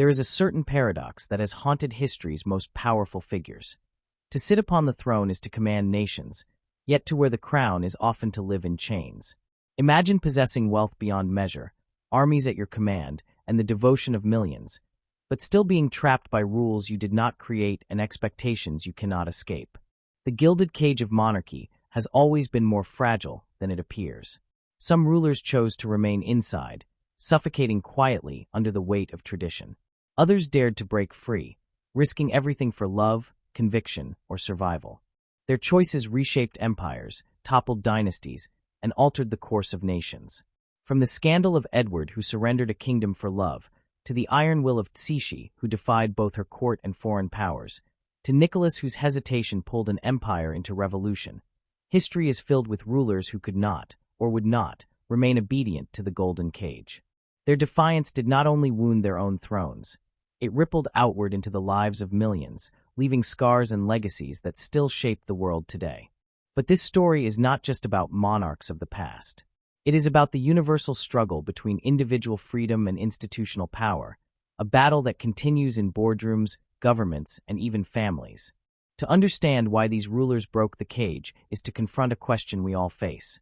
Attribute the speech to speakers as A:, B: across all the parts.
A: There is a certain paradox that has haunted history's most powerful figures. To sit upon the throne is to command nations, yet to wear the crown is often to live in chains. Imagine possessing wealth beyond measure, armies at your command, and the devotion of millions, but still being trapped by rules you did not create and expectations you cannot escape. The gilded cage of monarchy has always been more fragile than it appears. Some rulers chose to remain inside, suffocating quietly under the weight of tradition. Others dared to break free, risking everything for love, conviction, or survival. Their choices reshaped empires, toppled dynasties, and altered the course of nations. From the scandal of Edward, who surrendered a kingdom for love, to the iron will of Tzishi, who defied both her court and foreign powers, to Nicholas, whose hesitation pulled an empire into revolution, history is filled with rulers who could not, or would not, remain obedient to the golden cage. Their defiance did not only wound their own thrones, it rippled outward into the lives of millions, leaving scars and legacies that still shape the world today. But this story is not just about monarchs of the past. It is about the universal struggle between individual freedom and institutional power, a battle that continues in boardrooms, governments, and even families. To understand why these rulers broke the cage is to confront a question we all face.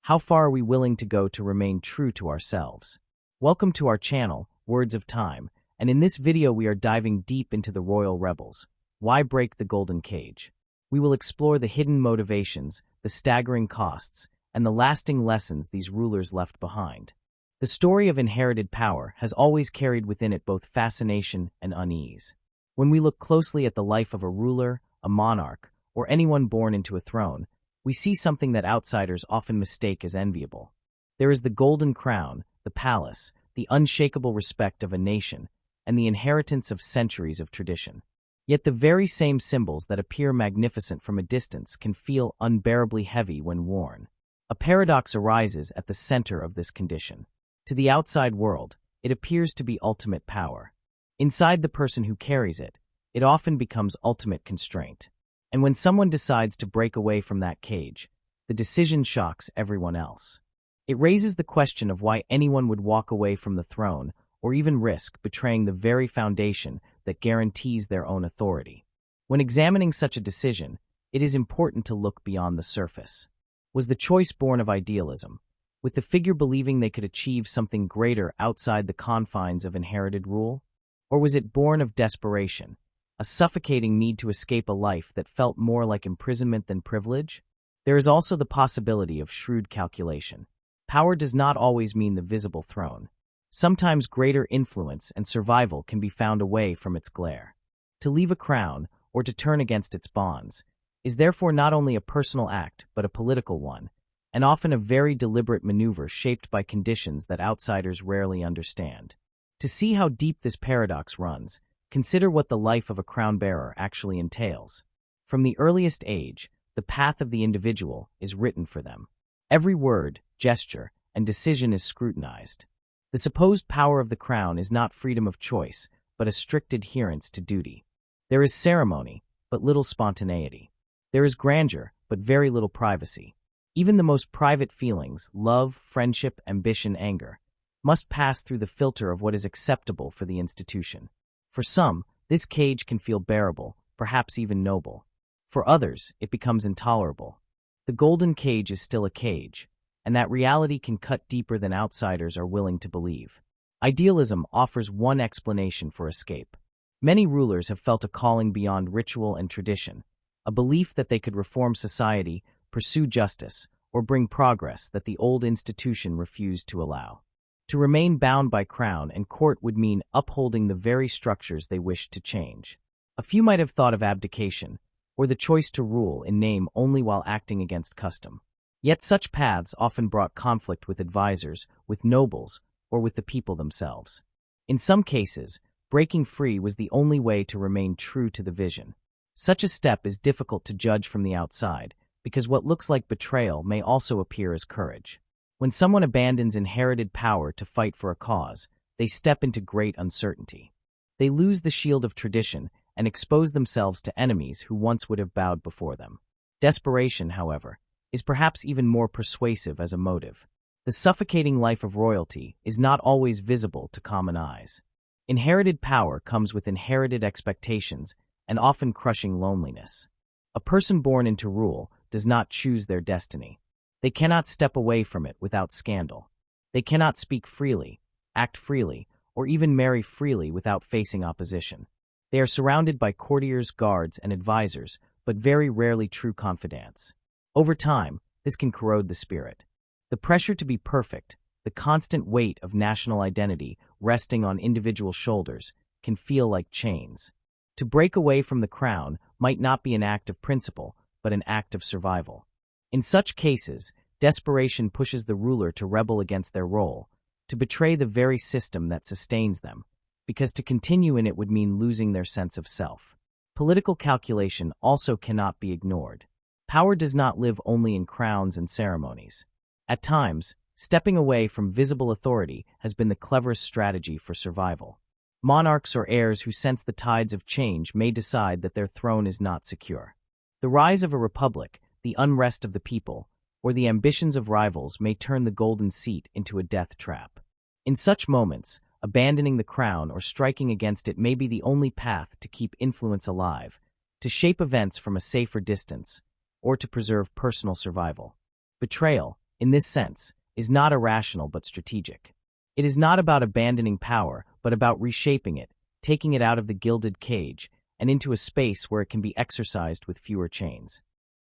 A: How far are we willing to go to remain true to ourselves? Welcome to our channel, Words of Time, and in this video we are diving deep into the royal rebels. Why break the golden cage? We will explore the hidden motivations, the staggering costs, and the lasting lessons these rulers left behind. The story of inherited power has always carried within it both fascination and unease. When we look closely at the life of a ruler, a monarch, or anyone born into a throne, we see something that outsiders often mistake as enviable. There is the golden crown, the palace, the unshakable respect of a nation, and the inheritance of centuries of tradition. Yet the very same symbols that appear magnificent from a distance can feel unbearably heavy when worn. A paradox arises at the center of this condition. To the outside world, it appears to be ultimate power. Inside the person who carries it, it often becomes ultimate constraint. And when someone decides to break away from that cage, the decision shocks everyone else. It raises the question of why anyone would walk away from the throne or even risk betraying the very foundation that guarantees their own authority. When examining such a decision, it is important to look beyond the surface. Was the choice born of idealism, with the figure believing they could achieve something greater outside the confines of inherited rule? Or was it born of desperation, a suffocating need to escape a life that felt more like imprisonment than privilege? There is also the possibility of shrewd calculation. Power does not always mean the visible throne. Sometimes greater influence and survival can be found away from its glare. To leave a crown, or to turn against its bonds, is therefore not only a personal act but a political one, and often a very deliberate maneuver shaped by conditions that outsiders rarely understand. To see how deep this paradox runs, consider what the life of a crown-bearer actually entails. From the earliest age, the path of the individual is written for them. Every word, gesture, and decision is scrutinized. The supposed power of the crown is not freedom of choice, but a strict adherence to duty. There is ceremony, but little spontaneity. There is grandeur, but very little privacy. Even the most private feelings, love, friendship, ambition, anger, must pass through the filter of what is acceptable for the institution. For some, this cage can feel bearable, perhaps even noble. For others, it becomes intolerable. The golden cage is still a cage, and that reality can cut deeper than outsiders are willing to believe. Idealism offers one explanation for escape. Many rulers have felt a calling beyond ritual and tradition, a belief that they could reform society, pursue justice, or bring progress that the old institution refused to allow. To remain bound by crown and court would mean upholding the very structures they wished to change. A few might have thought of abdication, or the choice to rule in name only while acting against custom. Yet such paths often brought conflict with advisors, with nobles, or with the people themselves. In some cases, breaking free was the only way to remain true to the vision. Such a step is difficult to judge from the outside, because what looks like betrayal may also appear as courage. When someone abandons inherited power to fight for a cause, they step into great uncertainty. They lose the shield of tradition and expose themselves to enemies who once would have bowed before them. Desperation, however, is perhaps even more persuasive as a motive. The suffocating life of royalty is not always visible to common eyes. Inherited power comes with inherited expectations and often crushing loneliness. A person born into rule does not choose their destiny. They cannot step away from it without scandal. They cannot speak freely, act freely, or even marry freely without facing opposition. They are surrounded by courtiers, guards, and advisors, but very rarely true confidants. Over time, this can corrode the spirit. The pressure to be perfect, the constant weight of national identity resting on individual shoulders, can feel like chains. To break away from the crown might not be an act of principle, but an act of survival. In such cases, desperation pushes the ruler to rebel against their role, to betray the very system that sustains them, because to continue in it would mean losing their sense of self. Political calculation also cannot be ignored. Power does not live only in crowns and ceremonies. At times, stepping away from visible authority has been the cleverest strategy for survival. Monarchs or heirs who sense the tides of change may decide that their throne is not secure. The rise of a republic, the unrest of the people, or the ambitions of rivals may turn the golden seat into a death trap. In such moments, abandoning the crown or striking against it may be the only path to keep influence alive, to shape events from a safer distance, or to preserve personal survival. Betrayal, in this sense, is not irrational but strategic. It is not about abandoning power, but about reshaping it, taking it out of the gilded cage, and into a space where it can be exercised with fewer chains.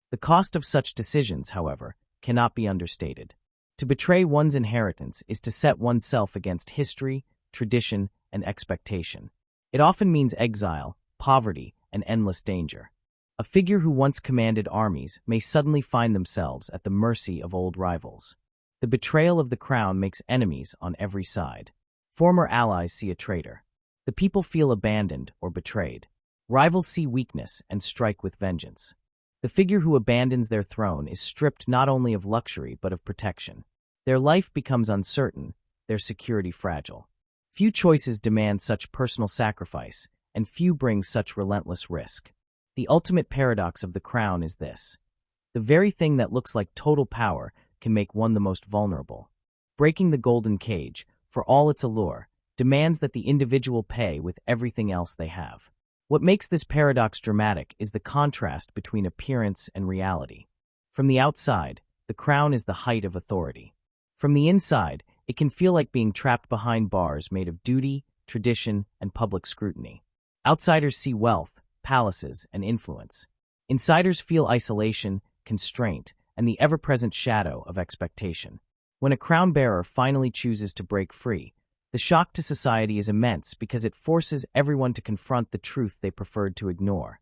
A: The cost of such decisions, however, cannot be understated. To betray one's inheritance is to set oneself against history, tradition, and expectation. It often means exile, poverty, and endless danger. A figure who once commanded armies may suddenly find themselves at the mercy of old rivals. The betrayal of the crown makes enemies on every side. Former allies see a traitor. The people feel abandoned or betrayed. Rivals see weakness and strike with vengeance. The figure who abandons their throne is stripped not only of luxury but of protection. Their life becomes uncertain, their security fragile. Few choices demand such personal sacrifice, and few bring such relentless risk. The ultimate paradox of the crown is this: the very thing that looks like total power can make one the most vulnerable. Breaking the golden cage, for all its allure, demands that the individual pay with everything else they have. What makes this paradox dramatic is the contrast between appearance and reality. From the outside, the crown is the height of authority. From the inside, it can feel like being trapped behind bars made of duty, tradition, and public scrutiny. Outsiders see wealth, palaces, and influence. Insiders feel isolation, constraint, and the ever-present shadow of expectation. When a crown-bearer finally chooses to break free, the shock to society is immense because it forces everyone to confront the truth they preferred to ignore,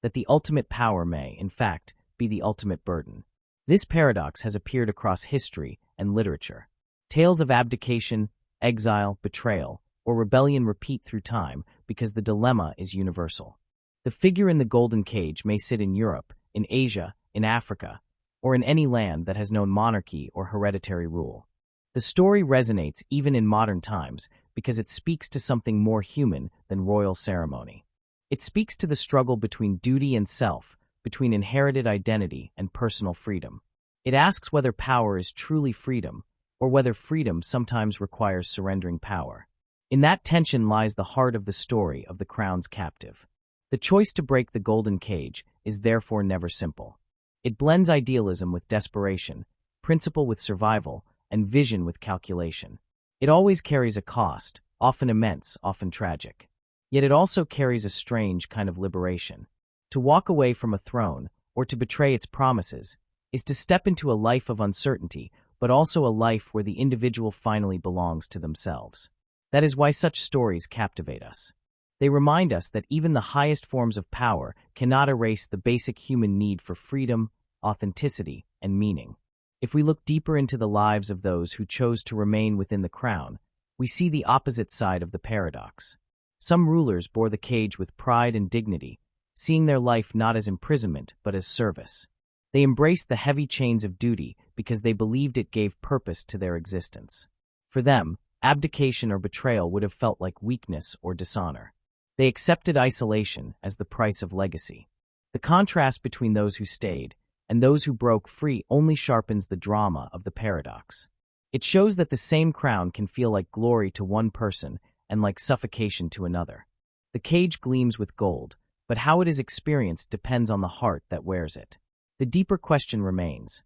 A: that the ultimate power may, in fact, be the ultimate burden. This paradox has appeared across history and literature. Tales of abdication, exile, betrayal, or rebellion repeat through time because the dilemma is universal. The figure in the golden cage may sit in Europe, in Asia, in Africa, or in any land that has known monarchy or hereditary rule. The story resonates even in modern times because it speaks to something more human than royal ceremony. It speaks to the struggle between duty and self, between inherited identity and personal freedom. It asks whether power is truly freedom, or whether freedom sometimes requires surrendering power. In that tension lies the heart of the story of the crown's captive. The choice to break the golden cage is therefore never simple. It blends idealism with desperation, principle with survival, and vision with calculation. It always carries a cost, often immense, often tragic. Yet it also carries a strange kind of liberation. To walk away from a throne, or to betray its promises, is to step into a life of uncertainty, but also a life where the individual finally belongs to themselves. That is why such stories captivate us. They remind us that even the highest forms of power cannot erase the basic human need for freedom, authenticity, and meaning. If we look deeper into the lives of those who chose to remain within the crown, we see the opposite side of the paradox. Some rulers bore the cage with pride and dignity, seeing their life not as imprisonment but as service. They embraced the heavy chains of duty because they believed it gave purpose to their existence. For them, abdication or betrayal would have felt like weakness or dishonor. They accepted isolation as the price of legacy. The contrast between those who stayed and those who broke free only sharpens the drama of the paradox. It shows that the same crown can feel like glory to one person and like suffocation to another. The cage gleams with gold, but how it is experienced depends on the heart that wears it. The deeper question remains: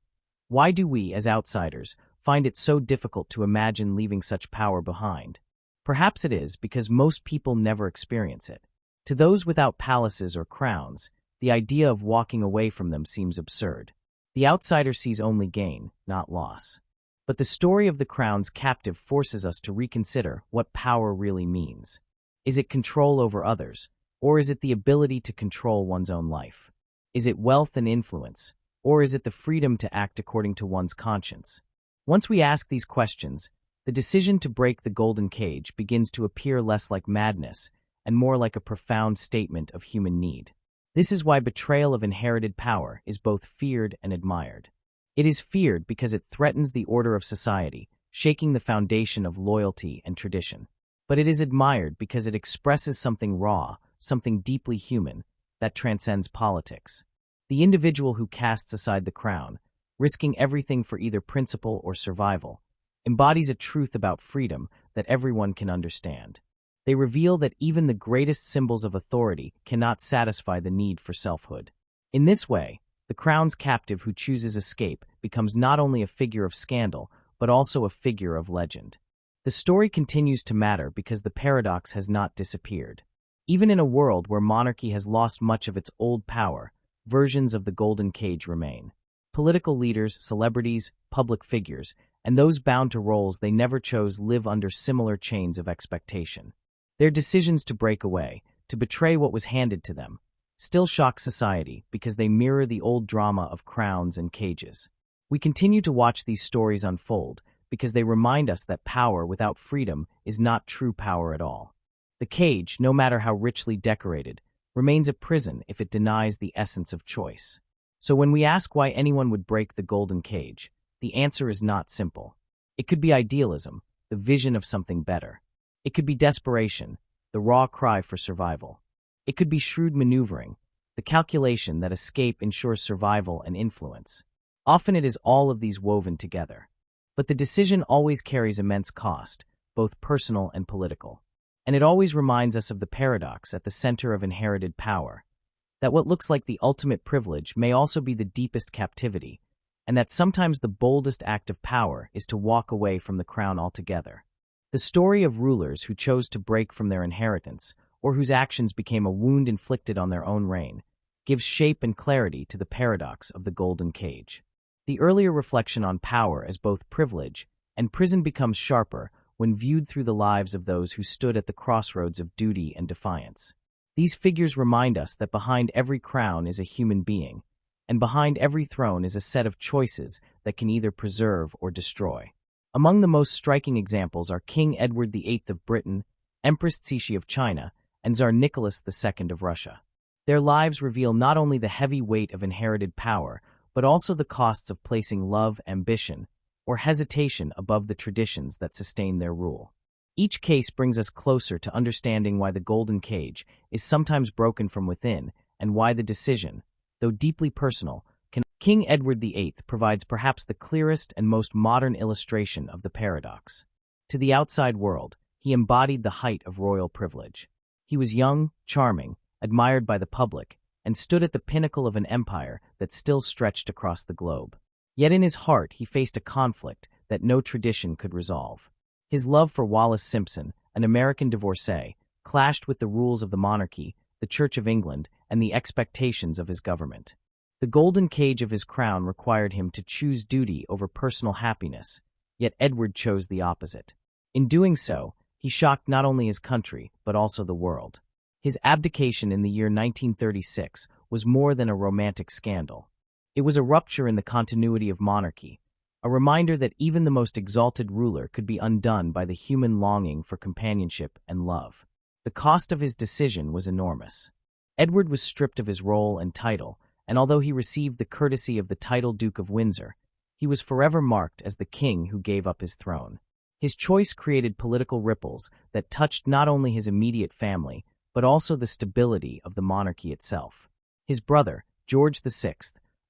A: why do we, as outsiders, find it so difficult to imagine leaving such power behind? Perhaps it is because most people never experience it. To those without palaces or crowns, the idea of walking away from them seems absurd. The outsider sees only gain, not loss. But the story of the crown's captive forces us to reconsider what power really means. Is it control over others, or is it the ability to control one's own life? Is it wealth and influence, or is it the freedom to act according to one's conscience? Once we ask these questions, the decision to break the golden cage begins to appear less like madness and more like a profound statement of human need. This is why betrayal of inherited power is both feared and admired. It is feared because it threatens the order of society, shaking the foundation of loyalty and tradition. But it is admired because it expresses something raw, something deeply human, that transcends politics. The individual who casts aside the crown, risking everything for either principle or survival, embodies a truth about freedom that everyone can understand. They reveal that even the greatest symbols of authority cannot satisfy the need for selfhood. In this way, the crown's captive who chooses escape becomes not only a figure of scandal, but also a figure of legend. The story continues to matter because the paradox has not disappeared. Even in a world where monarchy has lost much of its old power, versions of the golden cage remain. Political leaders, celebrities, public figures, and those bound to roles they never chose live under similar chains of expectation. Their decisions to break away, to betray what was handed to them, still shock society because they mirror the old drama of crowns and cages. We continue to watch these stories unfold because they remind us that power without freedom is not true power at all. The cage, no matter how richly decorated, remains a prison if it denies the essence of choice. So when we ask why anyone would break the golden cage, the answer is not simple. It could be idealism, the vision of something better. It could be desperation, the raw cry for survival. It could be shrewd maneuvering, the calculation that escape ensures survival and influence. Often it is all of these woven together. But the decision always carries immense cost, both personal and political. And it always reminds us of the paradox at the center of inherited power, that what looks like the ultimate privilege may also be the deepest captivity, and that sometimes the boldest act of power is to walk away from the crown altogether. The story of rulers who chose to break from their inheritance, or whose actions became a wound inflicted on their own reign, gives shape and clarity to the paradox of the golden cage. The earlier reflection on power as both privilege and prison becomes sharper when viewed through the lives of those who stood at the crossroads of duty and defiance. These figures remind us that behind every crown is a human being, and behind every throne is a set of choices that can either preserve or destroy. Among the most striking examples are King Edward VIII of Britain, Empress Cixi of China, and Tsar Nicholas II of Russia. Their lives reveal not only the heavy weight of inherited power, but also the costs of placing love, ambition, or hesitation above the traditions that sustain their rule. Each case brings us closer to understanding why the golden cage is sometimes broken from within and why the decision, though deeply personal, can. King Edward VIII provides perhaps the clearest and most modern illustration of the paradox. To the outside world, he embodied the height of royal privilege. He was young, charming, admired by the public, and stood at the pinnacle of an empire that still stretched across the globe. Yet in his heart he faced a conflict that no tradition could resolve. His love for Wallis Simpson, an American divorcee, clashed with the rules of the monarchy, the Church of England, and the expectations of his government. The golden cage of his crown required him to choose duty over personal happiness, yet Edward chose the opposite. In doing so, he shocked not only his country, but also the world. His abdication in the year 1936 was more than a romantic scandal. It was a rupture in the continuity of monarchy, a reminder that even the most exalted ruler could be undone by the human longing for companionship and love. The cost of his decision was enormous. Edward was stripped of his role and title, and although he received the courtesy of the title Duke of Windsor, he was forever marked as the king who gave up his throne. His choice created political ripples that touched not only his immediate family, but also the stability of the monarchy itself. His brother, George VI,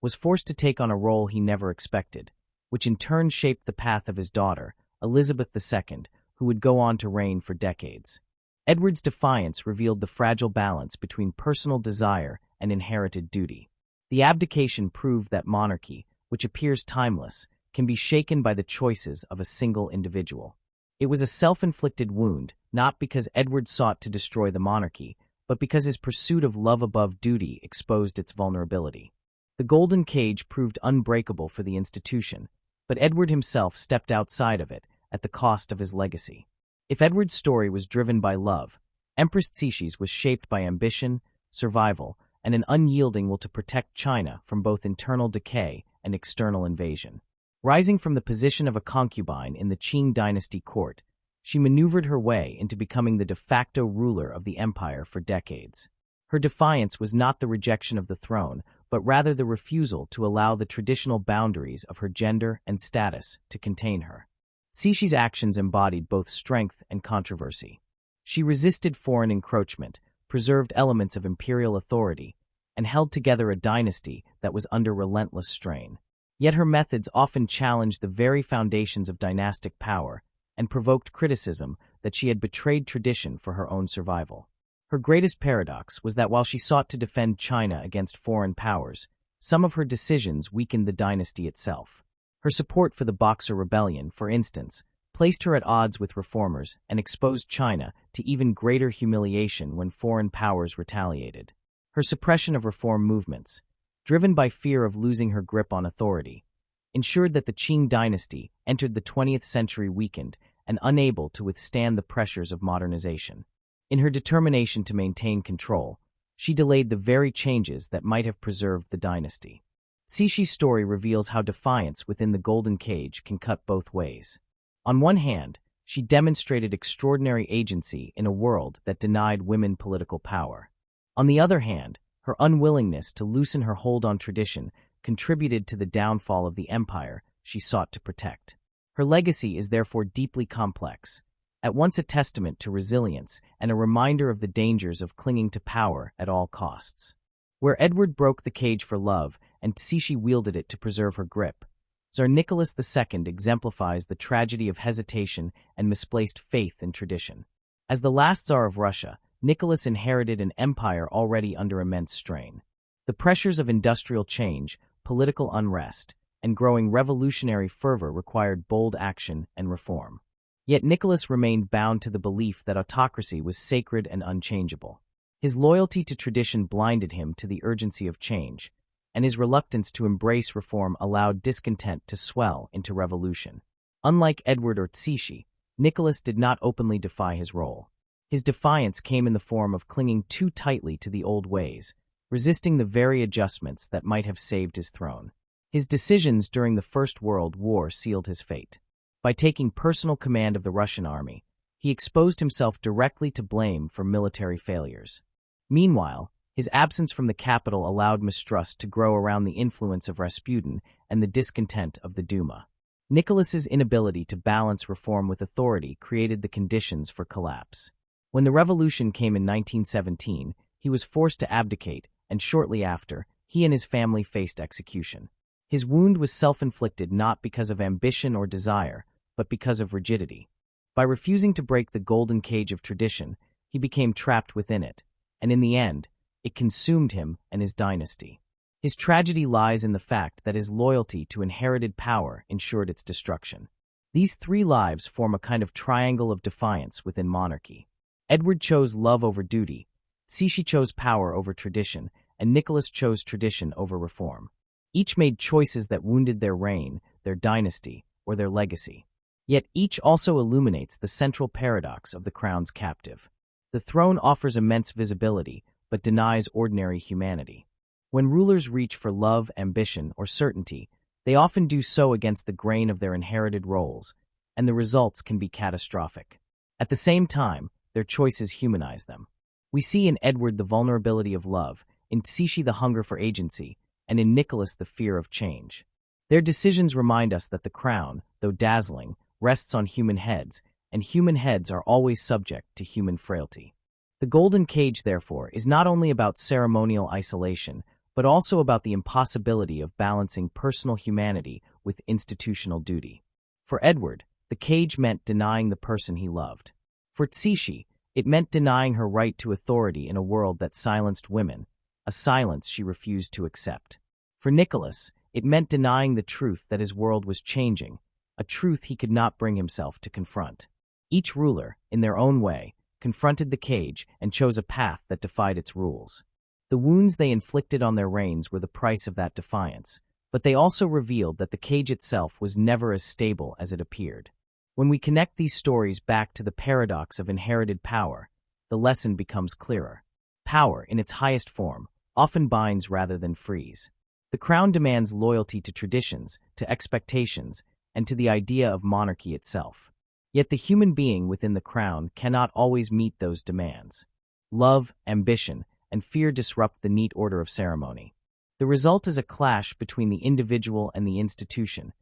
A: was forced to take on a role he never expected, which in turn shaped the path of his daughter, Elizabeth II, who would go on to reign for decades. Edward's defiance revealed the fragile balance between personal desire and inherited duty. The abdication proved that monarchy, which appears timeless, can be shaken by the choices of a single individual. It was a self-inflicted wound, not because Edward sought to destroy the monarchy, but because his pursuit of love above duty exposed its vulnerability. The golden cage proved unbreakable for the institution, but Edward himself stepped outside of it at the cost of his legacy. If Edward's story was driven by love, Empress Cixi was shaped by ambition, survival, and an unyielding will to protect China from both internal decay and external invasion. Rising from the position of a concubine in the Qing dynasty court, she maneuvered her way into becoming the de facto ruler of the empire for decades. Her defiance was not the rejection of the throne, but rather the refusal to allow the traditional boundaries of her gender and status to contain her. Cixi's actions embodied both strength and controversy. She resisted foreign encroachment, preserved elements of imperial authority, and held together a dynasty that was under relentless strain. Yet her methods often challenged the very foundations of dynastic power and provoked criticism that she had betrayed tradition for her own survival. Her greatest paradox was that while she sought to defend China against foreign powers, some of her decisions weakened the dynasty itself. Her support for the Boxer Rebellion, for instance, placed her at odds with reformers and exposed China to even greater humiliation when foreign powers retaliated. Her suppression of reform movements, driven by fear of losing her grip on authority, ensured that the Qing dynasty entered the 20th century weakened and unable to withstand the pressures of modernization. In her determination to maintain control, she delayed the very changes that might have preserved the dynasty. Cixi's story reveals how defiance within the golden cage can cut both ways. On one hand, she demonstrated extraordinary agency in a world that denied women political power. On the other hand, her unwillingness to loosen her hold on tradition contributed to the downfall of the empire she sought to protect. Her legacy is therefore deeply complex, at once a testament to resilience and a reminder of the dangers of clinging to power at all costs. Where Edward broke the cage for love and Cixi wielded it to preserve her grip, Tsar Nicholas II exemplifies the tragedy of hesitation and misplaced faith in tradition. As the last Tsar of Russia, Nicholas inherited an empire already under immense strain. The pressures of industrial change, political unrest, and growing revolutionary fervor required bold action and reform. Yet Nicholas remained bound to the belief that autocracy was sacred and unchangeable. His loyalty to tradition blinded him to the urgency of change, and his reluctance to embrace reform allowed discontent to swell into revolution. Unlike Edward or Cixi, Nicholas did not openly defy his role. His defiance came in the form of clinging too tightly to the old ways, resisting the very adjustments that might have saved his throne. His decisions during the First World War sealed his fate. By taking personal command of the Russian army, he exposed himself directly to blame for military failures. Meanwhile, his absence from the capital allowed mistrust to grow around the influence of Rasputin and the discontent of the Duma. Nicholas's inability to balance reform with authority created the conditions for collapse. When the revolution came in 1917, he was forced to abdicate, and shortly after, he and his family faced execution. His wound was self-inflicted not because of ambition or desire, but because of rigidity. By refusing to break the golden cage of tradition, he became trapped within it, and in the end, it consumed him and his dynasty. His tragedy lies in the fact that his loyalty to inherited power ensured its destruction. These three lives form a kind of triangle of defiance within monarchy. Edward chose love over duty, Cixi chose power over tradition, and Nicholas chose tradition over reform. Each made choices that wounded their reign, their dynasty, or their legacy. Yet each also illuminates the central paradox of the crown's captive. The throne offers immense visibility, but denies ordinary humanity. When rulers reach for love, ambition, or certainty, they often do so against the grain of their inherited roles, and the results can be catastrophic. At the same time, their choices humanize them. We see in Edward the vulnerability of love, in Cixi the hunger for agency, and in Nicholas the fear of change. Their decisions remind us that the crown, though dazzling, rests on human heads, and human heads are always subject to human frailty. The golden cage, therefore, is not only about ceremonial isolation, but also about the impossibility of balancing personal humanity with institutional duty. For Edward, the cage meant denying the person he loved. For Cixi, It meant denying her right to authority in a world that silenced women, a silence she refused to accept. For Nicholas, it meant denying the truth that his world was changing, a truth he could not bring himself to confront. Each ruler, in their own way, confronted the cage and chose a path that defied its rules. The wounds they inflicted on their reigns were the price of that defiance, but they also revealed that the cage itself was never as stable as it appeared. When we connect these stories back to the paradox of inherited power, the lesson becomes clearer. Power, in its highest form, often binds rather than frees. The crown demands loyalty to traditions, to expectations, and to the idea of monarchy itself. Yet the human being within the crown cannot always meet those demands. Love, ambition, and fear disrupt the neat order of ceremony. The result is a clash between the individual and the institution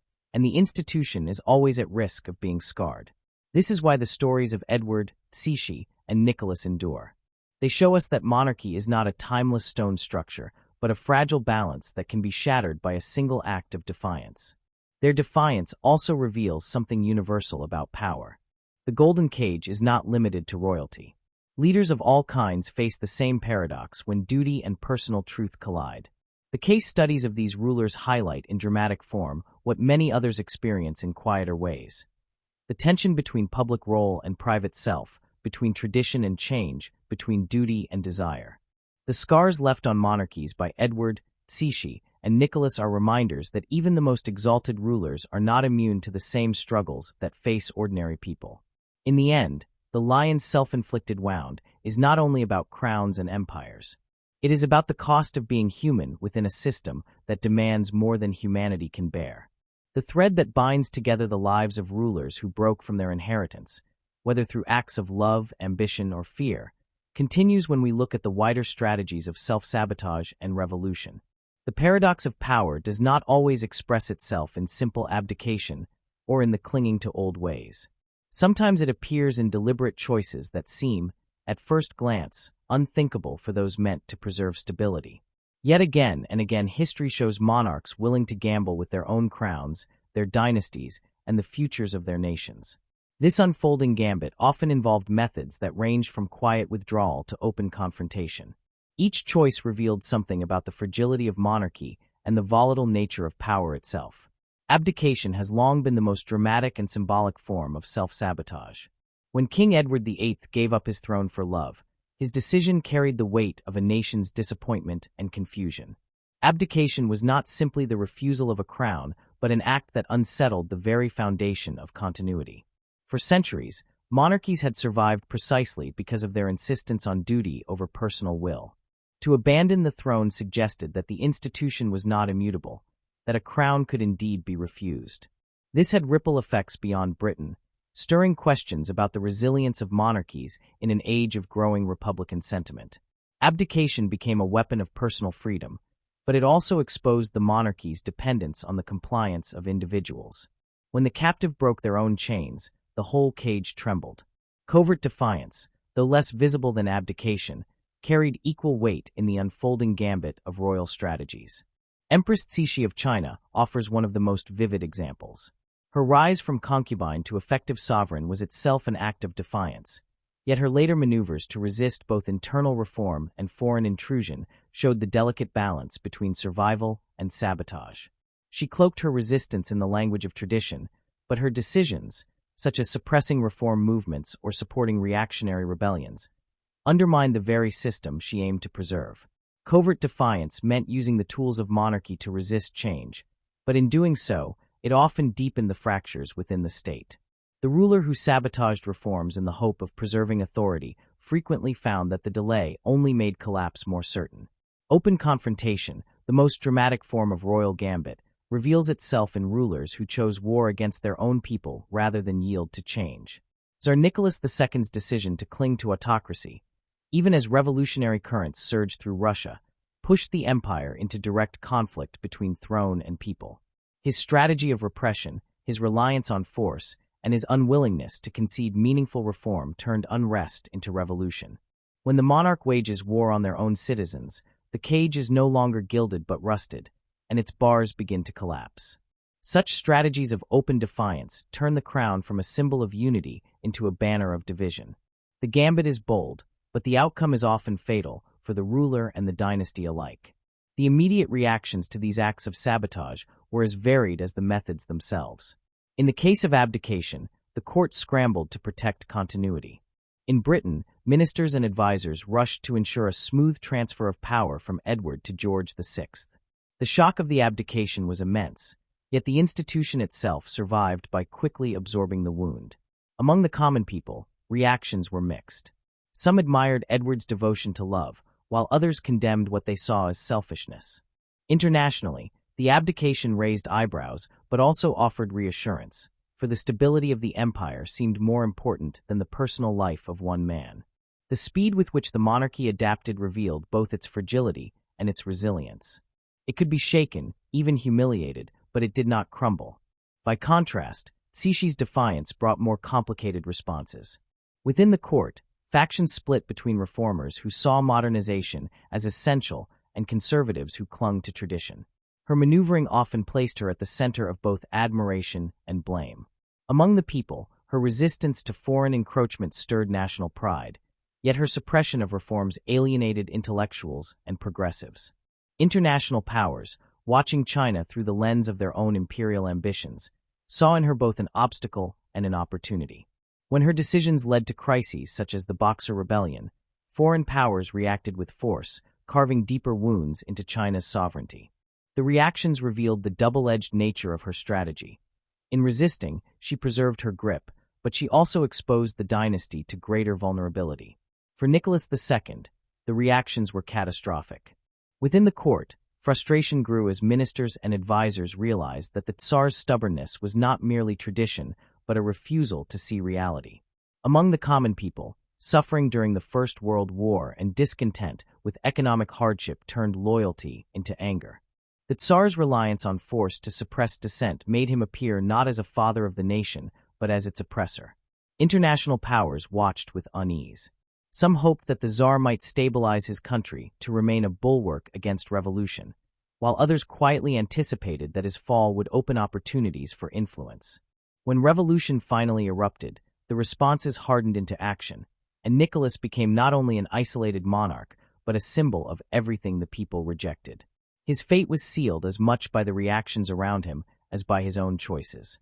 A: is always at risk of being scarred. This is why the stories of Edward, Cixi, and Nicholas endure. They show us that monarchy is not a timeless stone structure, but a fragile balance that can be shattered by a single act of defiance. Their defiance also reveals something universal about power. The golden cage is not limited to royalty. Leaders of all kinds face the same paradox when duty and personal truth collide. The case studies of these rulers highlight in dramatic form what many others experience in quieter ways. The tension between public role and private self, between tradition and change, between duty and desire. The scars left on monarchies by Edward, Cixi, and Nicholas are reminders that even the most exalted rulers are not immune to the same struggles that face ordinary people. In the end, the lion's self-inflicted wound is not only about crowns and empires. It is about the cost of being human within a system that demands more than humanity can bear. The thread that binds together the lives of rulers who broke from their inheritance, whether through acts of love, ambition, or fear, continues when we look at the wider strategies of self-sabotage and revolution. The paradox of power does not always express itself in simple abdication or in the clinging to old ways. Sometimes it appears in deliberate choices that seem, at first glance, unthinkable for those meant to preserve stability. Yet again and again, history shows monarchs willing to gamble with their own crowns, their dynasties, and the futures of their nations. This unfolding gambit often involved methods that ranged from quiet withdrawal to open confrontation. Each choice revealed something about the fragility of monarchy and the volatile nature of power itself. Abdication has long been the most dramatic and symbolic form of self-sabotage. When King Edward VIII gave up his throne for love, his decision carried the weight of a nation's disappointment and confusion. Abdication was not simply the refusal of a crown, but an act that unsettled the very foundation of continuity. For centuries, monarchies had survived precisely because of their insistence on duty over personal will. To abandon the throne suggested that the institution was not immutable, that a crown could indeed be refused. This had ripple effects beyond Britain, stirring questions about the resilience of monarchies in an age of growing republican sentiment. Abdication became a weapon of personal freedom, but it also exposed the monarchy's dependence on the compliance of individuals. When the captive broke their own chains, the whole cage trembled. Covert defiance, though less visible than abdication, carried equal weight in the unfolding gambit of royal strategies. Empress Cixi of China offers one of the most vivid examples. Her rise from concubine to effective sovereign was itself an act of defiance, yet her later maneuvers to resist both internal reform and foreign intrusion showed the delicate balance between survival and sabotage. She cloaked her resistance in the language of tradition, but her decisions, such as suppressing reform movements or supporting reactionary rebellions, undermined the very system she aimed to preserve. Covert defiance meant using the tools of monarchy to resist change, but in doing so, it often deepened the fractures within the state. The ruler who sabotaged reforms in the hope of preserving authority frequently found that the delay only made collapse more certain. Open confrontation, the most dramatic form of royal gambit, reveals itself in rulers who chose war against their own people rather than yield to change. Tsar Nicholas II's decision to cling to autocracy, even as revolutionary currents surged through Russia, pushed the empire into direct conflict between throne and people. His strategy of repression, his reliance on force, and his unwillingness to concede meaningful reform turned unrest into revolution. When the monarch wages war on their own citizens, the cage is no longer gilded but rusted, and its bars begin to collapse. Such strategies of open defiance turn the crown from a symbol of unity into a banner of division. The gambit is bold, but the outcome is often fatal for the ruler and the dynasty alike. The immediate reactions to these acts of sabotage were as varied as the methods themselves. In the case of abdication, the court scrambled to protect continuity. In Britain, ministers and advisors rushed to ensure a smooth transfer of power from Edward to George VI. The shock of the abdication was immense, yet the institution itself survived by quickly absorbing the wound. Among the common people, reactions were mixed. Some admired Edward's devotion to love, while others condemned what they saw as selfishness. Internationally, the abdication raised eyebrows but also offered reassurance, for the stability of the empire seemed more important than the personal life of one man. The speed with which the monarchy adapted revealed both its fragility and its resilience. It could be shaken, even humiliated, but it did not crumble. By contrast, Cixi's defiance brought more complicated responses. Within the court, factions split between reformers who saw modernization as essential and conservatives who clung to tradition. Her maneuvering often placed her at the center of both admiration and blame. Among the people, her resistance to foreign encroachment stirred national pride, yet her suppression of reforms alienated intellectuals and progressives. International powers, watching China through the lens of their own imperial ambitions, saw in her both an obstacle and an opportunity. When her decisions led to crises such as the Boxer Rebellion, foreign powers reacted with force, carving deeper wounds into China's sovereignty. The reactions revealed the double-edged nature of her strategy. In resisting, she preserved her grip, but she also exposed the dynasty to greater vulnerability. For Nicholas II, the reactions were catastrophic. Within the court, frustration grew as ministers and advisors realized that the Tsar's stubbornness was not merely tradition, but a refusal to see reality. Among the common people, suffering during the First World War and discontent with economic hardship turned loyalty into anger. The Tsar's reliance on force to suppress dissent made him appear not as a father of the nation, but as its oppressor. International powers watched with unease. Some hoped that the Tsar might stabilize his country to remain a bulwark against revolution, while others quietly anticipated that his fall would open opportunities for influence. When revolution finally erupted, the responses hardened into action, and Nicholas became not only an isolated monarch, but a symbol of everything the people rejected. His fate was sealed as much by the reactions around him as by his own choices.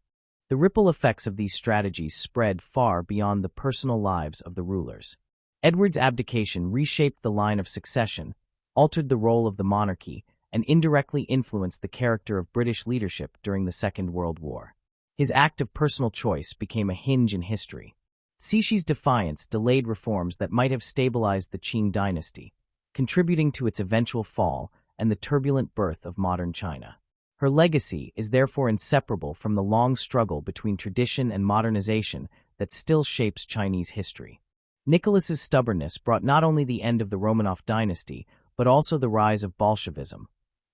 A: The ripple effects of these strategies spread far beyond the personal lives of the rulers. Edward's abdication reshaped the line of succession, altered the role of the monarchy, and indirectly influenced the character of British leadership during the Second World War. His act of personal choice became a hinge in history. Cixi's defiance delayed reforms that might have stabilized the Qing dynasty, contributing to its eventual fall and the turbulent birth of modern China. Her legacy is therefore inseparable from the long struggle between tradition and modernization that still shapes Chinese history. Nicholas's stubbornness brought not only the end of the Romanov dynasty, but also the rise of Bolshevism,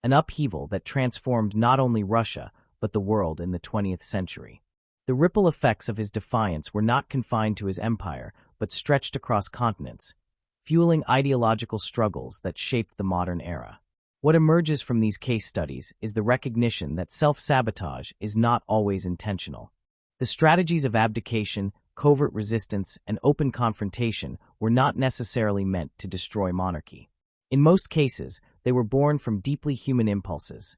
A: an upheaval that transformed not only Russia, but the world in the 20th century. The ripple effects of his defiance were not confined to his empire, but stretched across continents, fueling ideological struggles that shaped the modern era. What emerges from these case studies is the recognition that self-sabotage is not always intentional. The strategies of abdication, covert resistance, and open confrontation were not necessarily meant to destroy monarchy. In most cases, they were born from deeply human impulses: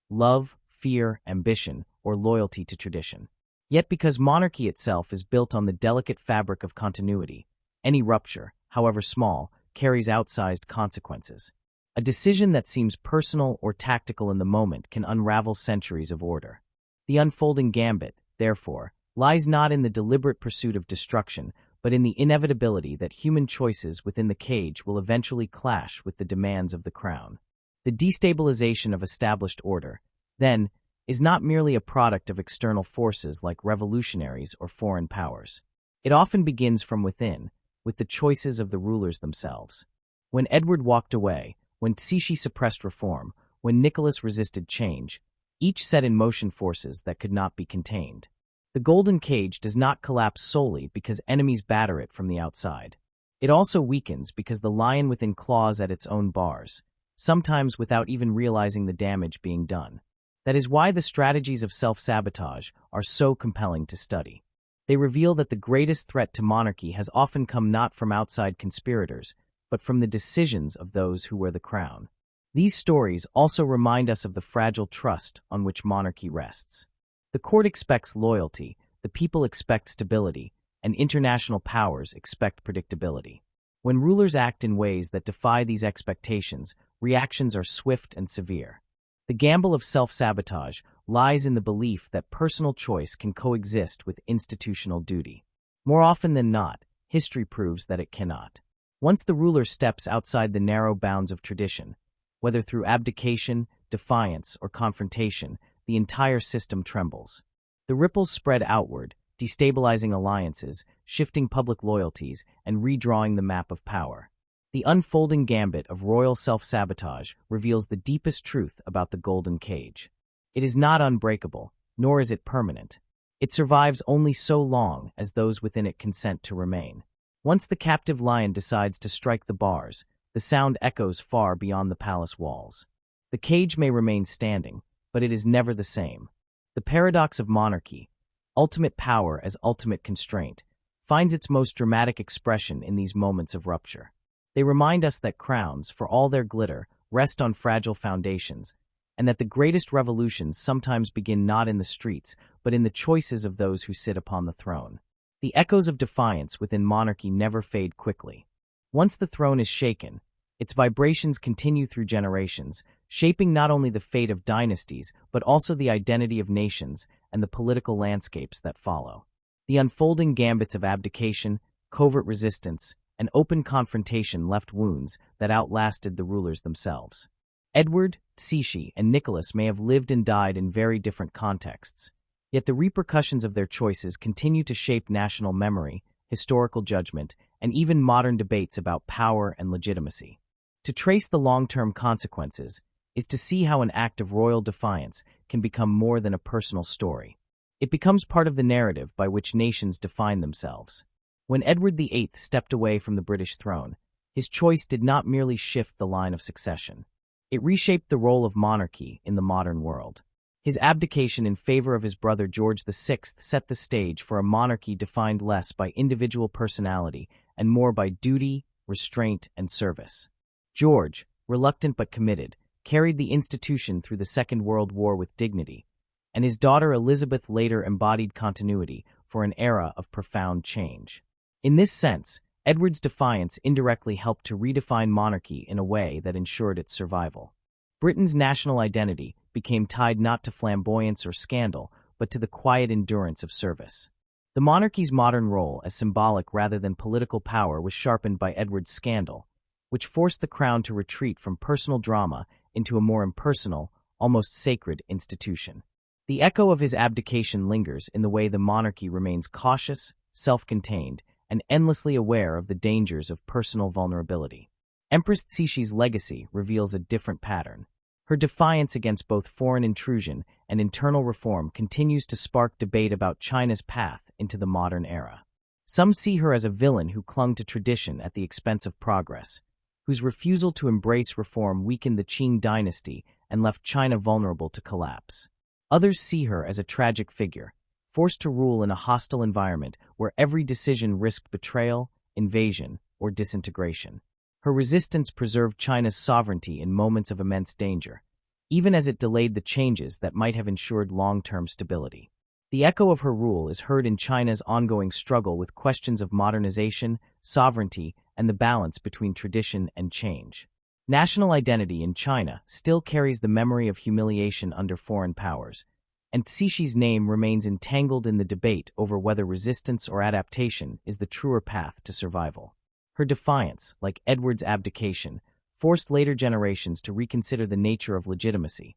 A: love, fear, ambition, or loyalty to tradition. Yet because monarchy itself is built on the delicate fabric of continuity, any rupture, however small, carries outsized consequences. A decision that seems personal or tactical in the moment can unravel centuries of order. The unfolding gambit, therefore, lies not in the deliberate pursuit of destruction, but in the inevitability that human choices within the cage will eventually clash with the demands of the crown. The destabilization of established order, then, is not merely a product of external forces like revolutionaries or foreign powers. It often begins from within, with the choices of the rulers themselves. When Edward walked away, when Cixi suppressed reform, when Nicholas resisted change, each set in motion forces that could not be contained. The golden cage does not collapse solely because enemies batter it from the outside. It also weakens because the lion within claws at its own bars, sometimes without even realizing the damage being done. That is why the strategies of self-sabotage are so compelling to study. They reveal that the greatest threat to monarchy has often come not from outside conspirators, but from the decisions of those who wear the crown. These stories also remind us of the fragile trust on which monarchy rests. The court expects loyalty, the people expect stability, and international powers expect predictability. When rulers act in ways that defy these expectations, reactions are swift and severe. The gamble of self-sabotage lies in the belief that personal choice can coexist with institutional duty. More often than not, history proves that it cannot. Once the ruler steps outside the narrow bounds of tradition, whether through abdication, defiance, or confrontation, the entire system trembles. The ripples spread outward, destabilizing alliances, shifting public loyalties, and redrawing the map of power. The unfolding gambit of royal self-sabotage reveals the deepest truth about the golden cage. It is not unbreakable, nor is it permanent. It survives only so long as those within it consent to remain. Once the captive lion decides to strike the bars, the sound echoes far beyond the palace walls. The cage may remain standing, but it is never the same. The paradox of monarchy, ultimate power as ultimate constraint, finds its most dramatic expression in these moments of rupture. They remind us that crowns, for all their glitter, rest on fragile foundations, and that the greatest revolutions sometimes begin not in the streets, but in the choices of those who sit upon the throne. The echoes of defiance within monarchy never fade quickly. Once the throne is shaken, its vibrations continue through generations, shaping not only the fate of dynasties, but also the identity of nations and the political landscapes that follow. The unfolding gambits of abdication, covert resistance, and open confrontation left wounds that outlasted the rulers themselves. Edward, Cixi, and Nicholas may have lived and died in very different contexts, yet the repercussions of their choices continue to shape national memory, historical judgment, and even modern debates about power and legitimacy. To trace the long-term consequences is to see how an act of royal defiance can become more than a personal story. It becomes part of the narrative by which nations define themselves. When Edward VIII stepped away from the British throne, his choice did not merely shift the line of succession. It reshaped the role of monarchy in the modern world. His abdication in favor of his brother George VI set the stage for a monarchy defined less by individual personality and more by duty, restraint, and service. George, reluctant but committed, carried the institution through the Second World War with dignity, and his daughter Elizabeth later embodied continuity for an era of profound change. In this sense, Edward's defiance indirectly helped to redefine monarchy in a way that ensured its survival. Britain's national identity became tied not to flamboyance or scandal, but to the quiet endurance of service. The monarchy's modern role as symbolic rather than political power was sharpened by Edward's scandal, which forced the crown to retreat from personal drama into a more impersonal, almost sacred institution. The echo of his abdication lingers in the way the monarchy remains cautious, self-contained, and endlessly aware of the dangers of personal vulnerability. Empress Cixi's legacy reveals a different pattern. Her defiance against both foreign intrusion and internal reform continues to spark debate about China's path into the modern era. Some see her as a villain who clung to tradition at the expense of progress, whose refusal to embrace reform weakened the Qing dynasty and left China vulnerable to collapse. Others see her as a tragic figure, forced to rule in a hostile environment where every decision risked betrayal, invasion, or disintegration. Her resistance preserved China's sovereignty in moments of immense danger, even as it delayed the changes that might have ensured long-term stability. The echo of her rule is heard in China's ongoing struggle with questions of modernization, sovereignty, and the balance between tradition and change. National identity in China still carries the memory of humiliation under foreign powers, and Cixi's name remains entangled in the debate over whether resistance or adaptation is the truer path to survival. Her defiance, like Edward's abdication, forced later generations to reconsider the nature of legitimacy.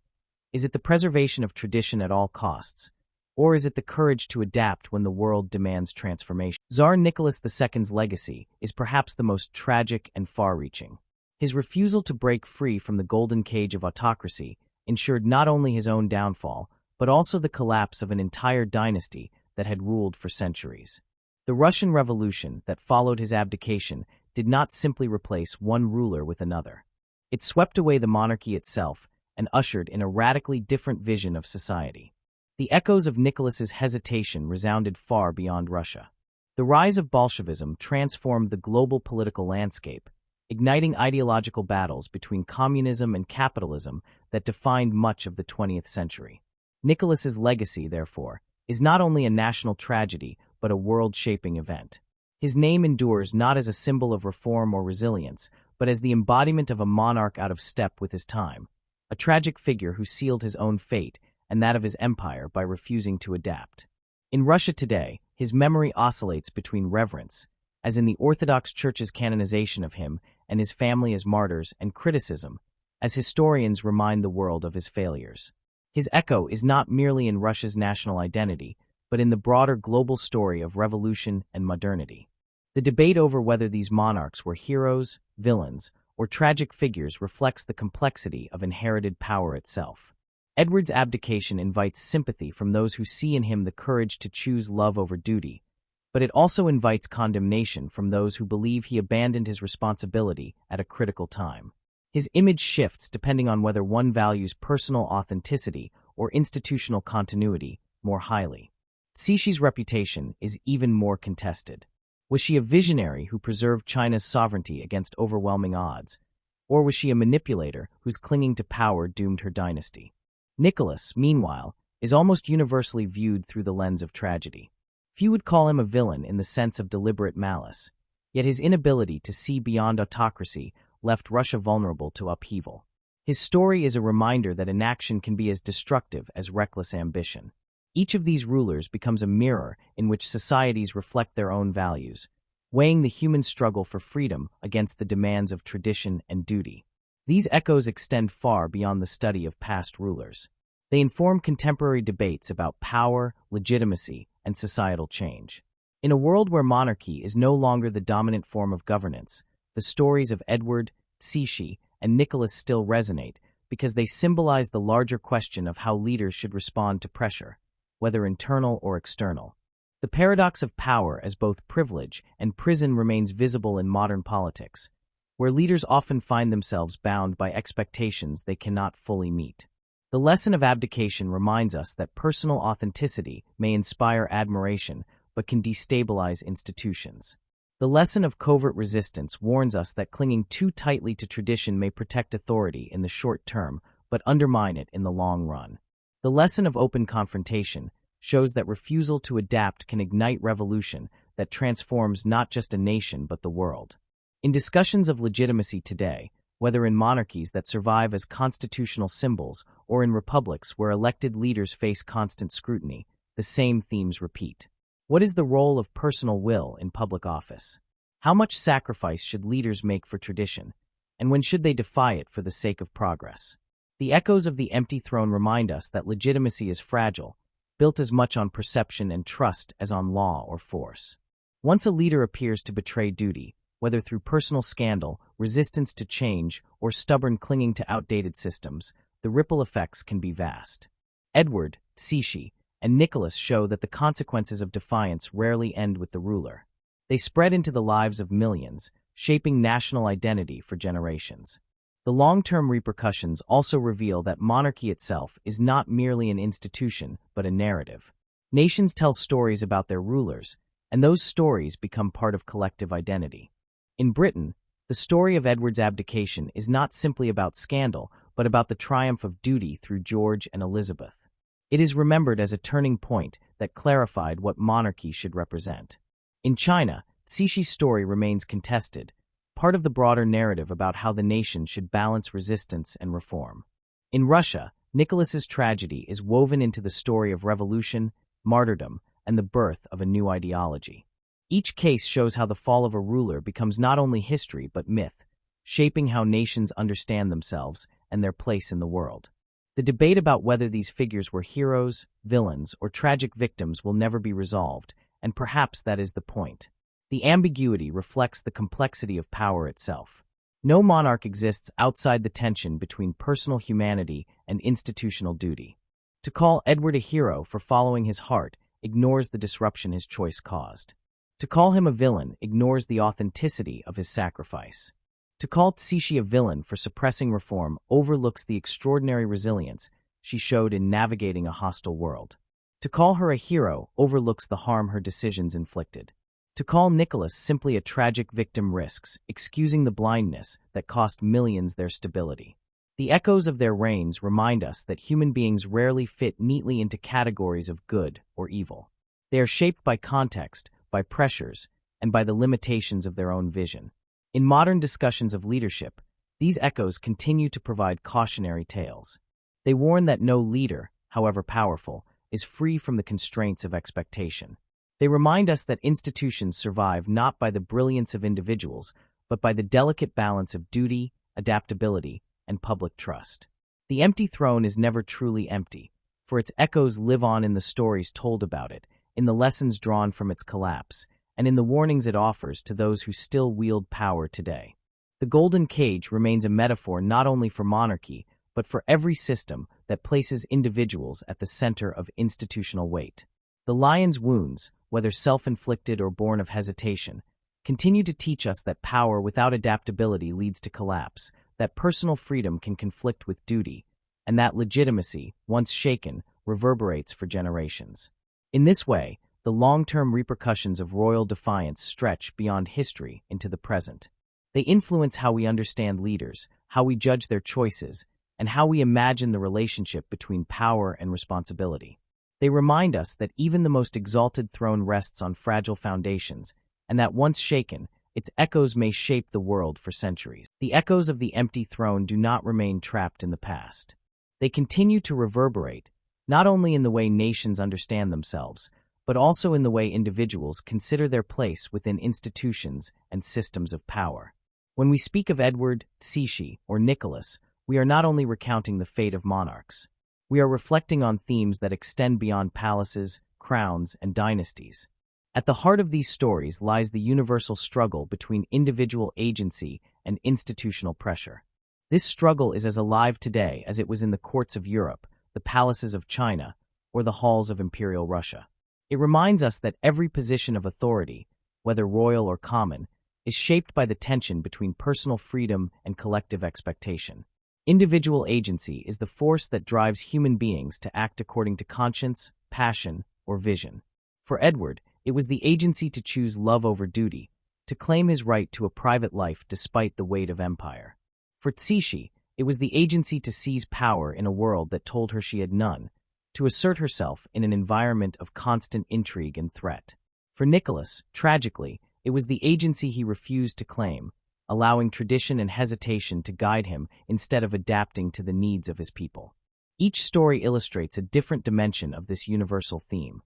A: Is it the preservation of tradition at all costs, or is it the courage to adapt when the world demands transformation? Tsar Nicholas II's legacy is perhaps the most tragic and far-reaching. His refusal to break free from the golden cage of autocracy ensured not only his own downfall, but also the collapse of an entire dynasty that had ruled for centuries. The Russian Revolution that followed his abdication did not simply replace one ruler with another. It swept away the monarchy itself and ushered in a radically different vision of society. The echoes of Nicholas's hesitation resounded far beyond Russia. The rise of Bolshevism transformed the global political landscape, igniting ideological battles between communism and capitalism that defined much of the 20th century. Nicholas's legacy, therefore, is not only a national tragedy but a world-shaping event. His name endures not as a symbol of reform or resilience, but as the embodiment of a monarch out of step with his time, a tragic figure who sealed his own fate and that of his empire by refusing to adapt. In Russia today, his memory oscillates between reverence, as in the Orthodox Church's canonization of him and his family as martyrs, and criticism, as historians remind the world of his failures. His echo is not merely in Russia's national identity, but in the broader global story of revolution and modernity. The debate over whether these monarchs were heroes, villains, or tragic figures reflects the complexity of inherited power itself. Edward's abdication invites sympathy from those who see in him the courage to choose love over duty, but it also invites condemnation from those who believe he abandoned his responsibility at a critical time. His image shifts depending on whether one values personal authenticity or institutional continuity more highly. Cixi's reputation is even more contested. Was she a visionary who preserved China's sovereignty against overwhelming odds, or was she a manipulator whose clinging to power doomed her dynasty? Nicholas, meanwhile, is almost universally viewed through the lens of tragedy. Few would call him a villain in the sense of deliberate malice, yet his inability to see beyond autocracy left Russia vulnerable to upheaval. His story is a reminder that inaction can be as destructive as reckless ambition. Each of these rulers becomes a mirror in which societies reflect their own values, weighing the human struggle for freedom against the demands of tradition and duty. These echoes extend far beyond the study of past rulers. They inform contemporary debates about power, legitimacy, and societal change. In a world where monarchy is no longer the dominant form of governance, the stories of Edward, Cixi, and Nicholas still resonate because they symbolize the larger question of how leaders should respond to pressure, whether internal or external. The paradox of power as both privilege and prison remains visible in modern politics, where leaders often find themselves bound by expectations they cannot fully meet. The lesson of abdication reminds us that personal authenticity may inspire admiration but can destabilize institutions. The lesson of covert resistance warns us that clinging too tightly to tradition may protect authority in the short term but undermine it in the long run. The lesson of open confrontation shows that refusal to adapt can ignite revolution that transforms not just a nation but the world. In discussions of legitimacy today, whether in monarchies that survive as constitutional symbols or in republics where elected leaders face constant scrutiny, the same themes repeat. What is the role of personal will in public office? How much sacrifice should leaders make for tradition, and when should they defy it for the sake of progress? The echoes of the empty throne remind us that legitimacy is fragile, built as much on perception and trust as on law or force. Once a leader appears to betray duty, whether through personal scandal, resistance to change, or stubborn clinging to outdated systems, the ripple effects can be vast. Edward, Cixi, and Nicholas show that the consequences of defiance rarely end with the ruler. They spread into the lives of millions, shaping national identity for generations. The long-term repercussions also reveal that monarchy itself is not merely an institution, but a narrative. Nations tell stories about their rulers, and those stories become part of collective identity. In Britain, the story of Edward's abdication is not simply about scandal, but about the triumph of duty through George and Elizabeth. It is remembered as a turning point that clarified what monarchy should represent. In China, Cixi's story remains contested, part of the broader narrative about how the nation should balance resistance and reform. In Russia, Nicholas's tragedy is woven into the story of revolution, martyrdom, and the birth of a new ideology. Each case shows how the fall of a ruler becomes not only history but myth, shaping how nations understand themselves and their place in the world. The debate about whether these figures were heroes, villains, or tragic victims will never be resolved, and perhaps that is the point. The ambiguity reflects the complexity of power itself. No monarch exists outside the tension between personal humanity and institutional duty. To call Edward a hero for following his heart ignores the disruption his choice caused. To call him a villain ignores the authenticity of his sacrifice. To call Cixi a villain for suppressing reform overlooks the extraordinary resilience she showed in navigating a hostile world. To call her a hero overlooks the harm her decisions inflicted. To call Nicholas simply a tragic victim risks excusing the blindness that cost millions their stability. The echoes of their reigns remind us that human beings rarely fit neatly into categories of good or evil. They are shaped by context, by pressures, and by the limitations of their own vision. In modern discussions of leadership, these echoes continue to provide cautionary tales. They warn that no leader, however powerful, is free from the constraints of expectation. They remind us that institutions survive not by the brilliance of individuals, but by the delicate balance of duty, adaptability, and public trust. The empty throne is never truly empty, for its echoes live on in the stories told about it, in the lessons drawn from its collapse, and in the warnings it offers to those who still wield power today. The golden cage remains a metaphor not only for monarchy, but for every system that places individuals at the center of institutional weight. The lion's wounds, whether self-inflicted or born of hesitation, continue to teach us that power without adaptability leads to collapse, that personal freedom can conflict with duty, and that legitimacy, once shaken, reverberates for generations. In this way, the long-term repercussions of royal defiance stretch beyond history into the present. They influence how we understand leaders, how we judge their choices, and how we imagine the relationship between power and responsibility. They remind us that even the most exalted throne rests on fragile foundations, and that once shaken, its echoes may shape the world for centuries. The echoes of the empty throne do not remain trapped in the past. They continue to reverberate, not only in the way nations understand themselves, but also in the way individuals consider their place within institutions and systems of power. When we speak of Edward, Cixi, or Nicholas, we are not only recounting the fate of monarchs. We are reflecting on themes that extend beyond palaces, crowns, and dynasties. At the heart of these stories lies the universal struggle between individual agency and institutional pressure. This struggle is as alive today as it was in the courts of Europe, the palaces of China, or the halls of Imperial Russia. It reminds us that every position of authority, whether royal or common, is shaped by the tension between personal freedom and collective expectation. Individual agency is the force that drives human beings to act according to conscience, passion, or vision. For Edward, it was the agency to choose love over duty, to claim his right to a private life despite the weight of empire. For Cixi, it was the agency to seize power in a world that told her she had none, to assert herself in an environment of constant intrigue and threat. For Nicholas, tragically, it was the agency he refused to claim, allowing tradition and hesitation to guide him instead of adapting to the needs of his people. Each story illustrates a different dimension of this universal theme: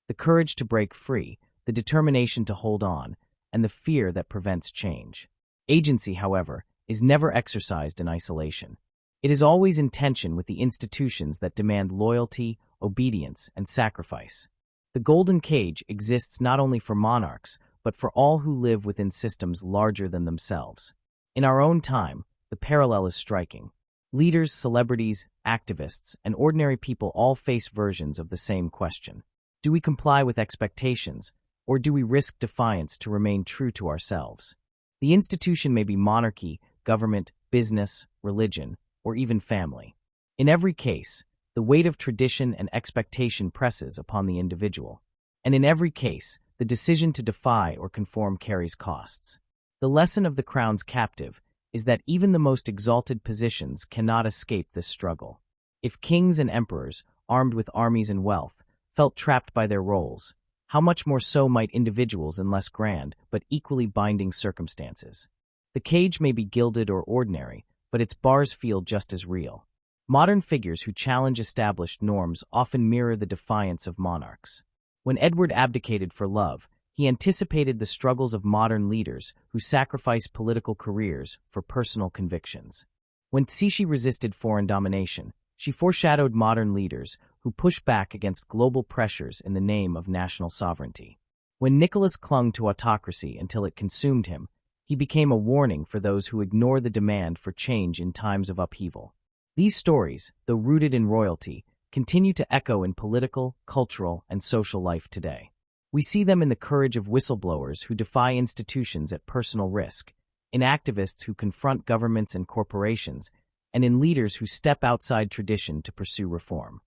A: the courage to break free, the determination to hold on, and the fear that prevents change. Agency, however, is never exercised in isolation. It is always in tension with the institutions that demand loyalty, obedience, and sacrifice. The golden cage exists not only for monarchs, but for all who live within systems larger than themselves. In our own time, the parallel is striking. Leaders, celebrities, activists, and ordinary people all face versions of the same question. Do we comply with expectations, or do we risk defiance to remain true to ourselves? The institution may be monarchy, government, business, religion, or even family. In every case, the weight of tradition and expectation presses upon the individual. And in every case, the decision to defy or conform carries costs. The lesson of the crown's captive is that even the most exalted positions cannot escape this struggle. If kings and emperors, armed with armies and wealth, felt trapped by their roles, how much more so might individuals in less grand but equally binding circumstances? The cage may be gilded or ordinary, but its bars feel just as real. Modern figures who challenge established norms often mirror the defiance of monarchs. When Edward abdicated for love, he anticipated the struggles of modern leaders who sacrifice political careers for personal convictions. When Cixi resisted foreign domination, she foreshadowed modern leaders who push back against global pressures in the name of national sovereignty. When Nicholas clung to autocracy until it consumed him, he became a warning for those who ignore the demand for change in times of upheaval. These stories, though rooted in royalty, continue to echo in political, cultural, and social life today. We see them in the courage of whistleblowers who defy institutions at personal risk, in activists who confront governments and corporations, and in leaders who step outside tradition to pursue reform.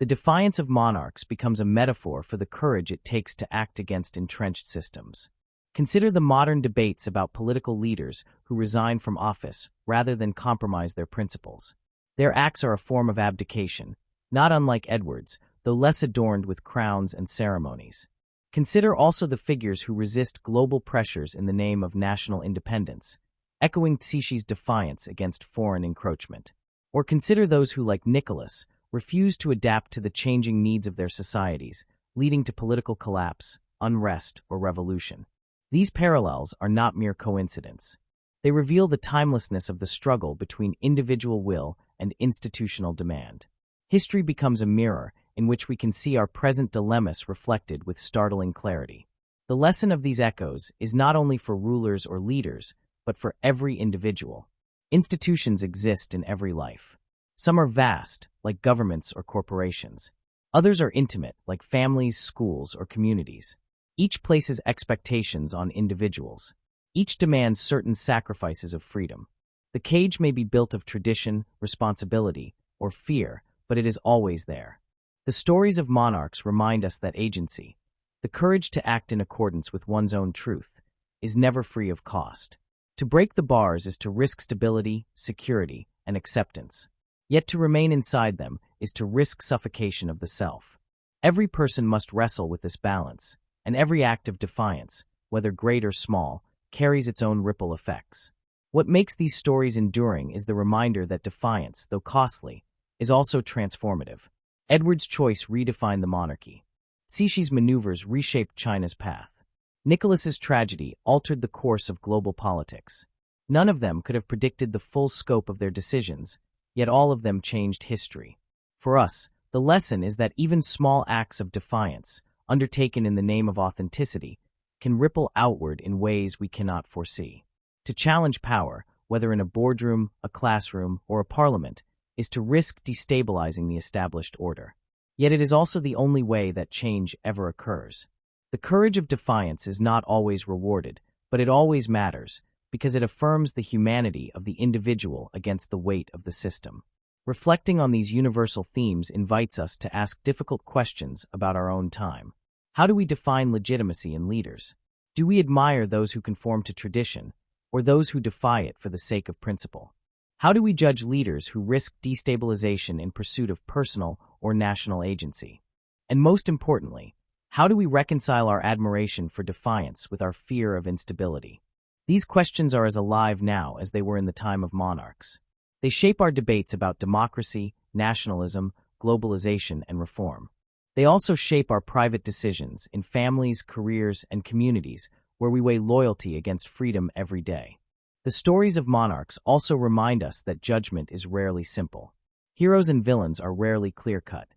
A: The defiance of monarchs becomes a metaphor for the courage it takes to act against entrenched systems. Consider the modern debates about political leaders who resign from office rather than compromise their principles. Their acts are a form of abdication, not unlike Edward's, though less adorned with crowns and ceremonies. Consider also the figures who resist global pressures in the name of national independence, echoing Cix's defiance against foreign encroachment. Or consider those who, like Nicholas, refuse to adapt to the changing needs of their societies, leading to political collapse, unrest, or revolution. These parallels are not mere coincidence. They reveal the timelessness of the struggle between individual will and institutional demand. History becomes a mirror in which we can see our present dilemmas reflected with startling clarity. The lesson of these echoes is not only for rulers or leaders, but for every individual. Institutions exist in every life. Some are vast, like governments or corporations. Others are intimate, like families, schools, or communities. Each places expectations on individuals. Each demands certain sacrifices of freedom. The cage may be built of tradition, responsibility, or fear, but it is always there. The stories of monarchs remind us that agency, the courage to act in accordance with one's own truth, is never free of cost. To break the bars is to risk stability, security, and acceptance. Yet to remain inside them is to risk suffocation of the self. Every person must wrestle with this balance, and every act of defiance, whether great or small, carries its own ripple effects. What makes these stories enduring is the reminder that defiance, though costly, is also transformative. Edward's choice redefined the monarchy. Cix's maneuvers reshaped China's path. Nicholas's tragedy altered the course of global politics. None of them could have predicted the full scope of their decisions, yet all of them changed history. For us, the lesson is that even small acts of defiance, undertaken in the name of authenticity, can ripple outward in ways we cannot foresee. To challenge power, whether in a boardroom, a classroom, or a parliament, is to risk destabilizing the established order. Yet it is also the only way that change ever occurs. The courage of defiance is not always rewarded, but it always matters, because it affirms the humanity of the individual against the weight of the system. Reflecting on these universal themes invites us to ask difficult questions about our own time. How do we define legitimacy in leaders? Do we admire those who conform to tradition, or those who defy it for the sake of principle? How do we judge leaders who risk destabilization in pursuit of personal or national agency? And most importantly, how do we reconcile our admiration for defiance with our fear of instability? These questions are as alive now as they were in the time of monarchs. They shape our debates about democracy, nationalism, globalization, and reform. They also shape our private decisions in families, careers, and communities where we weigh loyalty against freedom every day. The stories of monarchs also remind us that judgment is rarely simple. Heroes and villains are rarely clear-cut.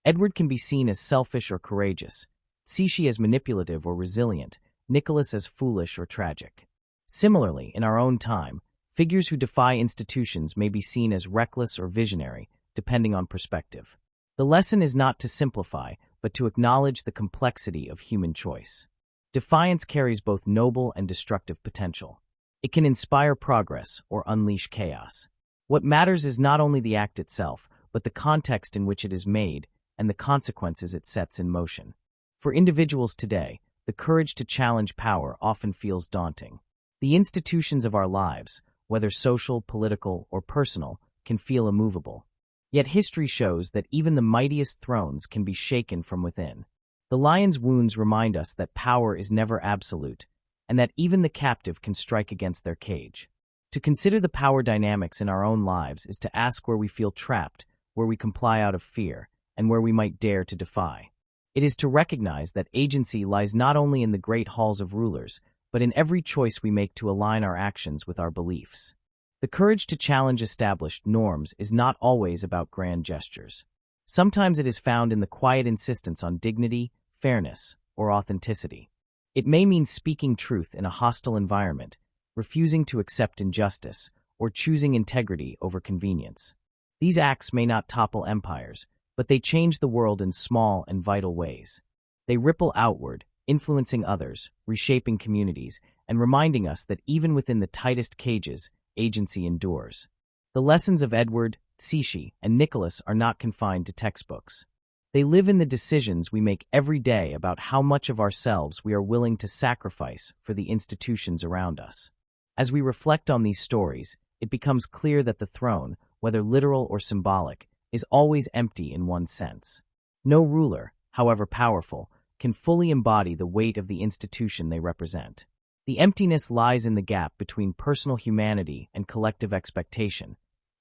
A: Edward can be seen as selfish or courageous, Cixi as manipulative or resilient, Nicholas as foolish or tragic. Similarly, in our own time, figures who defy institutions may be seen as reckless or visionary, depending on perspective. The lesson is not to simplify, but to acknowledge the complexity of human choice. Defiance carries both noble and destructive potential. It can inspire progress or unleash chaos. What matters is not only the act itself, but the context in which it is made and the consequences it sets in motion. For individuals today, the courage to challenge power often feels daunting. The institutions of our lives, whether social, political, or personal, can feel immovable. Yet history shows that even the mightiest thrones can be shaken from within. The lion's wounds remind us that power is never absolute, and that even the captive can strike against their cage. To consider the power dynamics in our own lives is to ask where we feel trapped, where we comply out of fear, and where we might dare to defy. It is to recognize that agency lies not only in the great halls of rulers, but in every choice we make to align our actions with our beliefs. The courage to challenge established norms is not always about grand gestures. Sometimes it is found in the quiet insistence on dignity, fairness, or authenticity. It may mean speaking truth in a hostile environment, refusing to accept injustice, or choosing integrity over convenience. These acts may not topple empires, but they change the world in small and vital ways. They ripple outward, influencing others, reshaping communities, and reminding us that even within the tightest cages, agency endures. The lessons of Edward, Cixi, and Nicholas are not confined to textbooks. They live in the decisions we make every day about how much of ourselves we are willing to sacrifice for the institutions around us. As we reflect on these stories, it becomes clear that the throne, whether literal or symbolic, is always empty in one sense. No ruler, however powerful, can fully embody the weight of the institution they represent. The emptiness lies in the gap between personal humanity and collective expectation,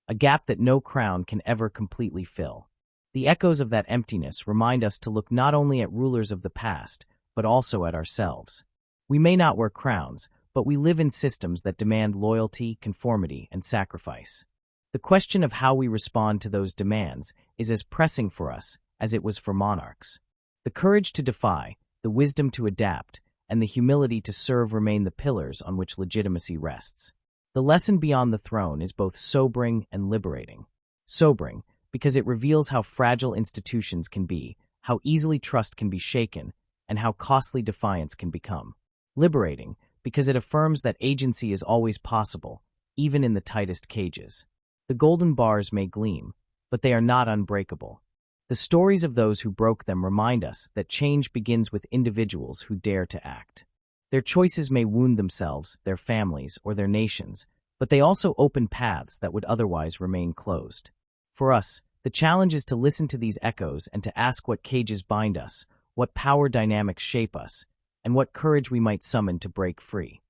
A: a gap that no crown can ever completely fill. The echoes of that emptiness remind us to look not only at rulers of the past, but also at ourselves. We may not wear crowns, but we live in systems that demand loyalty, conformity, and sacrifice. The question of how we respond to those demands is as pressing for us as it was for monarchs. The courage to defy, the wisdom to adapt, and the humility to serve remain the pillars on which legitimacy rests. The lesson beyond the throne is both sobering and liberating. Sobering, because it reveals how fragile institutions can be, how easily trust can be shaken, and how costly defiance can become. Liberating, because it affirms that agency is always possible, even in the tightest cages. The golden bars may gleam, but they are not unbreakable. The stories of those who broke them remind us that change begins with individuals who dare to act. Their choices may wound themselves, their families, or their nations, but they also open paths that would otherwise remain closed. For us, the challenge is to listen to these echoes and to ask what cages bind us, what power dynamics shape us, and what courage we might summon to break free.